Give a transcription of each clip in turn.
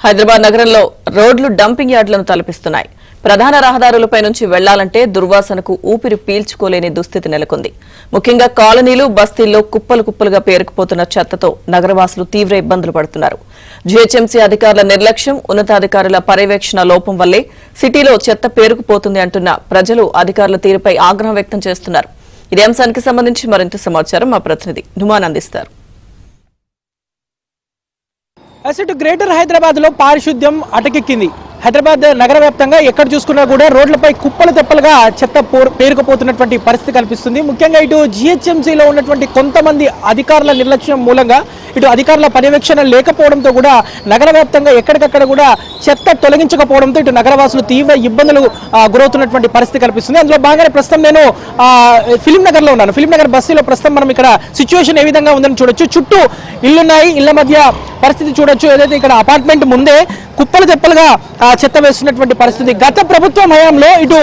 హైదరాబాద్ నగరంలో రోడ్లు డంపింగ్ యార్డులను తలపిస్తున్నాయి. ప్రధాన రహదారులపై నుంచి వెళ్లాలంటే దుర్వాసనకు ఊపిరి పీల్చుకోలేని దుస్థితి నెలకొంది. ముఖ్యంగా కాలనీలు, బస్తీల్లో కుప్పలు కుప్పలుగా పేరుకుపోతున్న చెత్తతో నగరవాసులు తీవ్ర ఇబ్బందులు పడుతున్నారు. జీహెచ్ఎంసీ అధికారుల నిర్లక్ష్యం, ఉన్నతాధికారుల పర్యవేక్షణ లోపం వల్లే సిటీలో చెత్త పేరుకుపోతుంది అంటున్న ప్రజలు అధికారుల తీరుపై ఆగ్రహం వ్యక్తం చేస్తున్నారు. ఇదే అంశానికి సంబంధించి మరింత సమాచారం మా ప్రతినిధి నుమాన్ అందిస్తారు. అసలు గ్రేటర్ హైదరాబాద్ లో పారిశుద్ధ్యం అటకెక్కింది. హైదరాబాద్ నగర వ్యాప్తంగా ఎక్కడ చూసుకున్నా కూడా రోడ్లపై కుప్పలు తెప్పలుగా చెత్త పేరుకుపోతున్నటువంటి పరిస్థితి కనిపిస్తుంది. ముఖ్యంగా ఇటు జీహెచ్ఎంసీలో ఉన్నటువంటి కొంతమంది అధికారుల నిర్లక్ష్యం మూలంగా, ఇటు అధికారుల పర్యవేక్షణ లేకపోవడంతో కూడా నగర వ్యాప్తంగా ఎక్కడికక్కడ కూడా చెత్త తొలగించకపోవడంతో ఇటు నగరవాసులు తీవ్ర ఇబ్బందులు గురవుతున్నటువంటి పరిస్థితి కనిపిస్తుంది. అందులో బాగానే ప్రస్తుతం నేను ఫిలిం నగర్ లో ఉన్నాను. ఫిలిం నగర్ బస్సులో ప్రస్తుతం మనం ఇక్కడ సిచ్యువేషన్ ఏ విధంగా ఉందని చూడొచ్చు. చుట్టూ ఇళ్లున్నాయి, ఇళ్ల మధ్య పరిస్థితి చూడొచ్చు. ఏదైతే ఇక్కడ అపార్ట్మెంట్ ముందే కుప్పలు తెప్పలుగా చెత్త వేస్తున్నటువంటి పరిస్థితి. గత ప్రభుత్వం హయాంలో ఇటు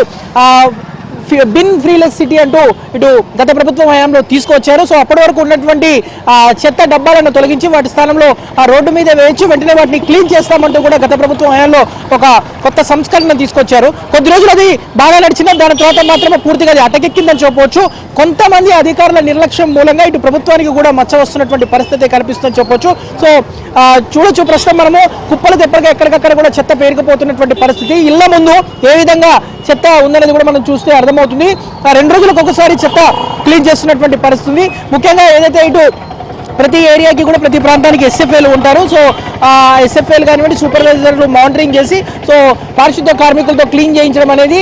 బిన్ ఫ్రీలెస్ సిటీ అంటూ ఇటు గత ప్రభుత్వం హయాంలో తీసుకొచ్చారు. సో అప్పటి వరకు ఉన్నటువంటి చెత్త డబ్బాలను తొలగించి వాటి స్థానంలో ఆ రోడ్డు మీద వేయించి వెంటనే వాటిని క్లీన్ చేస్తామంటూ కూడా గత ప్రభుత్వం హయాంలో ఒక కొత్త సంస్కరణ తీసుకొచ్చారు. కొద్ది రోజులు అది బాగా నడిచినా దాని తర్వాత మాత్రమే పూర్తిగా అది అటకెక్కిందని చెప్పవచ్చు. కొంతమంది అధికారుల నిర్లక్ష్యం మూలంగా ఇటు ప్రభుత్వానికి కూడా మచ్చ వస్తున్నటువంటి పరిస్థితి కనిపిస్తుందని చెప్పొచ్చు. సో చూడొచ్చు, ప్రస్తుతం మనము కుప్పలు తెప్పలుగా ఎక్కడికక్కడ కూడా చెత్త పేరుకుపోతున్నటువంటి పరిస్థితి. ఇళ్ల ముందు ఏ విధంగా చెత్త ఉందనేది కూడా మనం చూస్తే అర్థమవుతుంది. 2 రోజులకు ఒకసారి చెత్త క్లీన్ చేస్తున్నటువంటి పరిస్థితి. ముఖ్యంగా ఏదైతే ఇటు ప్రతి ఏరియాకి కూడా ప్రతి ప్రాంతానికి ఎస్ఎఫ్ఏలు ఉంటారు. సో ఎస్ఎఫ్ఏలు కానివ్వండి, సూపర్వైజర్లు మానిటరింగ్ చేసి సో పారిశుద్ధ కార్మికులతో క్లీన్ చేయించడం అనేది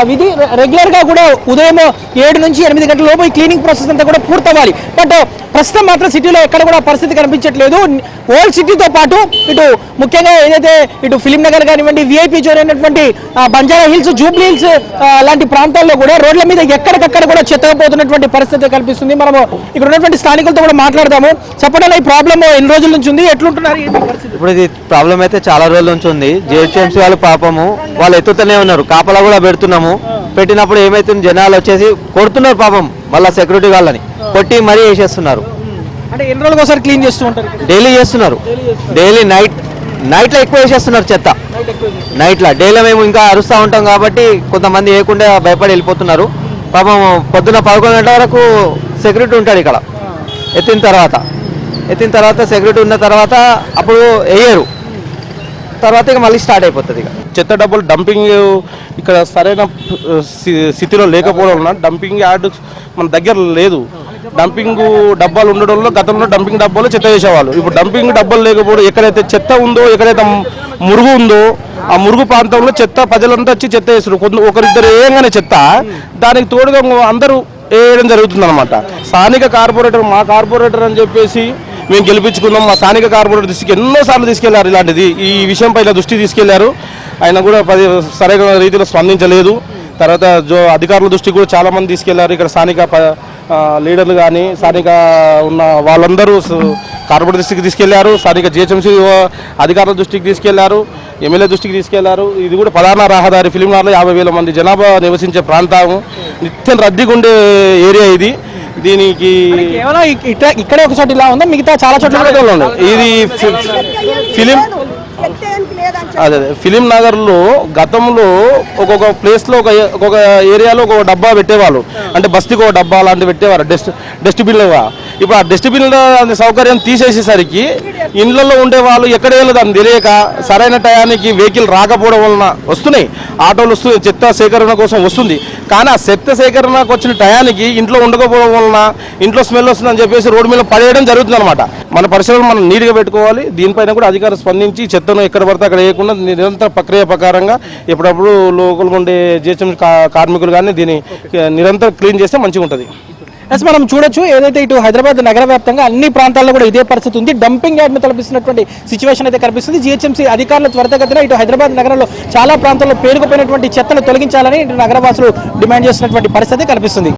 విధి. రెగ్యులర్గా కూడా ఉదయం 7 నుంచి 8 గంటల లోపు ఈ క్లీనింగ్ ప్రాసెస్ అంతా కూడా పూర్తవ్వాలి. బట్ ప్రస్తుతం మాత్రం సిటీలో ఎక్కడ కూడా పరిస్థితి కనిపించట్లేదు. ఓల్డ్ సిటీతో పాటు ఇటు ముఖ్యంగా ఏదైతే ఇటు ఫిలిం నగర్ కానివ్వండి, విఐపి జోన్ అయినటువంటి బంజారా హిల్స్, జూబ్లీ హిల్స్ లాంటి ప్రాంతాల్లో కూడా రోడ్ల మీద ఎక్కడికక్కడ కూడా చెత్తకపోతున్నటువంటి పరిస్థితి కనిపిస్తుంది. మనము ఇక్కడ ఉన్నటువంటి స్థానికులతో కూడా మాట్లాడదాము. చెప్పడం ఈ ప్రాబ్లమ్ ఎన్ని రోజుల నుంచి ఉంది, ఎట్లుంటున్నారు? ఇప్పుడు ఇది ప్రాబ్లం అయితే చాలా రోజుల నుంచి ఉంది. జిహెచ్ఎంసీ వాళ్ళు పాపము వాళ్ళు ఎత్తుతూనే ఉన్నారు, కాపలా కూడా పెడుతున్నాము. పెట్టినప్పుడు ఏమైతుంది, జనాలు వచ్చేసి కొడుతున్నారు పాపం, మళ్ళీ సెక్యూరిటీ వాళ్ళని కొట్టి మరీ వేసేస్తున్నారు. అంటే ఎన్ని రోజులకు ఒకసారి క్లీన్ చేస్తూ ఉంటారు? డైలీ చేస్తున్నారు. డైలీ నైట్లో ఎక్కువ వేసేస్తున్నారు చెత్త. నైట్లో డైలీ మేము ఇంకా అరుస్తూ ఉంటాం కాబట్టి కొంతమంది వేయకుండా భయపడి వెళ్ళిపోతున్నారు. పాపం పొద్దున్న 11 గంటల వరకు సెక్యూరిటీ ఉంటాడు ఇక్కడ. ఎత్తిన తర్వాత సెక్యూరిటీ ఉన్న తర్వాత అప్పుడు వేయరు, తర్వాత ఇక మళ్ళీ స్టార్ట్ అయిపోతుంది. ఇక చెత్త డబ్బులు డంపింగ్ ఇక్కడ సరైన స్థితిలో లేకపోవడం వలన డంపింగ్ యార్డ్ మన దగ్గర లేదు. డంపింగ్ డబ్బాలు ఉండడంలో గతంలో డంపింగ్ డబ్బాలు చెత్త వేసేవాళ్ళు. ఇప్పుడు డంపింగ్ డబ్బాలు లేకపోవడం, ఎక్కడైతే చెత్త ఉందో, ఎక్కడైతే మురుగు ఉందో ఆ మురుగు ప్రాంతంలో చెత్త ప్రజలంతా వచ్చి చెత్త వేస్తారు. ఒకరిద్దరు వేయంగానే చెత్త దానికి తోడుగా అందరూ వేయడం జరుగుతుంది అనమాట. స్థానిక కార్పొరేటర్, మా కార్పొరేటర్ అని చెప్పేసి మేము గెలిపించుకున్నాం. మా స్థానిక కార్పొరేటర్ దృష్టికి ఎన్నోసార్లు తీసుకెళ్లారు. ఇలాంటిది ఈ విషయంపై ఇలా దృష్టి తీసుకెళ్లారు. ఆయన కూడా సరైన రీతిలో స్పందించలేదు. తర్వాత అధికారుల దృష్టికి కూడా చాలామంది తీసుకెళ్లారు. ఇక్కడ స్థానిక లీడర్లు కానీ స్థానిక ఉన్న వాళ్ళందరూ కార్పొరేటర్ దృష్టికి తీసుకెళ్లారు. స్థానిక జిహెచ్ఎంసీ అధికారుల దృష్టికి తీసుకెళ్లారు, ఎమ్మెల్యే దృష్టికి తీసుకెళ్లారు. ఇది కూడా ప్రధాన రహదారి. ఫిలిం నగర్లో 50,000 మంది జనాభా నివసించే ప్రాంతం, నిత్యం రద్దీగా ఉండే ఏరియా ఇది. దీనికి ఇక్కడే ఒక చోట ఇలా ఉందా, మిగతా చాలా చోట్ల ఉన్నాయి. ఇది ఫిలిం నగర్లో గతంలో ఒక్కొక్క ప్లేస్లో ఒక్కొక్క ఏరియాలో ఒక డబ్బా పెట్టేవాళ్ళు. అంటే బస్తీకి ఒక డబ్బా అలాంటివి పెట్టేవారు, డస్ట్బిన్లుగా. ఇప్పుడు ఆ డస్ట్బిన్ సౌకర్యం తీసేసేసరికి ఇండ్లలో ఉండే వాళ్ళు ఎక్కడ వెళ్ళదు అని తెలియక సరైన టయానికి వెహికల్ రాకపోవడం వలన వస్తున్నాయి, ఆటోలు వస్తున్నాయి, చెత్త సేకరణ కోసం వస్తుంది. కానీ ఆ చెత్త సేకరణకు వచ్చిన టయానికి ఇంట్లో ఉండకపోవడం వలన ఇంట్లో స్మెల్ వస్తుందని చెప్పేసి రోడ్డు మీద పడేయడం జరుగుతుంది అనమాట. మన పరిసరాలను మనం నీట్గా పెట్టుకోవాలి. దీనిపైన కూడా అధికారులు స్పందించి చెత్తను ఎక్కడ పడితే అక్కడ వేయకుండా నిరంతర ప్రక్రియ ప్రకారంగా ఎప్పుడప్పుడు లోకల్ ఉండే జిహెచ్ఎంసీ కార్మికులు కానీ దీన్ని నిరంతరం క్లీన్ చేస్తే మంచిగా ఉంటుంది. మనం చూడొచ్చు, ఏదైతే ఇటు హైదరాబాద్ నగర వ్యాప్తంగా అన్ని ప్రాంతాల్లో కూడా ఇదే పరిస్థితి ఉంది. డంపింగ్ యార్డ్ను తలపిస్తున్నటువంటి సిచ్యువేషన్ అయితే కనిపిస్తుంది. జీహెచ్ఎంసీ అధికారులు త్వరితగతిన ఇటు హైదరాబాద్ నగరంలో చాలా ప్రాంతాల్లో పేరుకుపోయినటువంటి చెత్తను తొలగించాలని ఇటు నగరవాసులు డిమాండ్ చేస్తున్నటువంటి పరిస్థితి కనిపిస్తుంది.